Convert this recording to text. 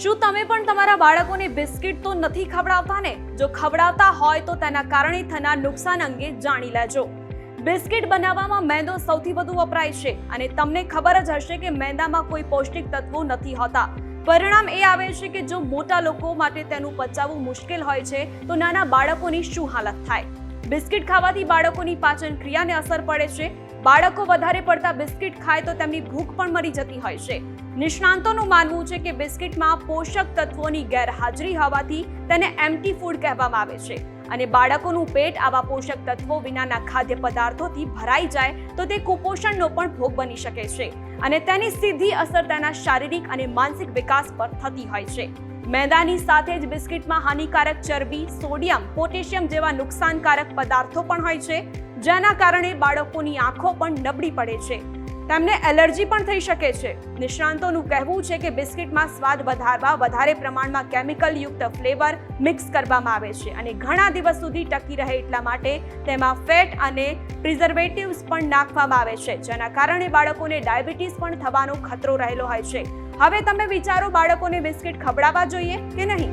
શું તમે પણ તમારા બાળકોને બિસ્કિટ તો નથી ખવડાવતા ને? જો ખવડાવતા હોય તો તેના કારણે થનાર નુકસાન અંગે જાણી લેજો. બિસ્કિટ બનાવવામાં મેંદો સૌથી વધુ વપરાય છે અને તમને ખબર જ હશે કે મેંદામાં કોઈ પૌષ્ટિક તત્વો નથી હોતા. પરિણામ એ આવે છે કે જો મોટા લોકો માટે તેનું પચાવવું મુશ્કેલ હોય છે તો નાના બાળકોની શું હાલત થાય. બિસ્કિટ ખાવાથી બાળકોની પાચન ક્રિયાને અસર પડે છે. બાળકો વધારે પડતા બિસ્કિટ ખાય તો તેમની ભૂખ પણ મરી જતી હોય છે. નિષ્ણાંતોનું માનવું છે કે બિસ્કિટમાં પોષક તત્વોની ગેરહાજરી હોવાથી તેને એમ્પ્ટી ફૂડ કહેવામાં આવે છે અને બાળકોનું પેટ આવા પોષક તત્વો વિનાના ખાદ્ય પદાર્થોથી ભરાઈ જાય તો તે કુપોષણનો પણ ભોગ બની શકે છે અને તેની સીધી અસર તેના શારીરિક અને માનસિક વિકાસ પર થતી હોય છે. મેંદાની સાથે જ બિસ્કિટમાં હાનિકારક ચરબી, સોડિયમ, પોટેશિયમ જેવા નુકસાનકારક પદાર્થો પણ હોય છે, જેના કારણે બાળકોની આંખો પણ નબળી પડે છે. તેમને એલર્જી પણ થઈ શકે છે. નિષ્ણાંતોનું કહેવું છે કે બિસ્કિટમાં સ્વાદ વધારવા વધારે પ્રમાણમાં કેમિકલયુક્ત ફ્લેવર મિક્સ કરવામાં આવે છે અને ઘણા દિવસ સુધી ટકી રહે એટલા માટે તેમાં ફેટ અને પ્રિઝર્વેટિવ્સ પણ નાખવામાં આવે છે, જેના કારણે બાળકોને ડાયાબિટીસ પણ થવાનો ખતરો રહેલો હોય છે. હવે તમે વિચારો, બાળકોને બિસ્કિટ ખવડાવવા જોઈએ કે નહીં?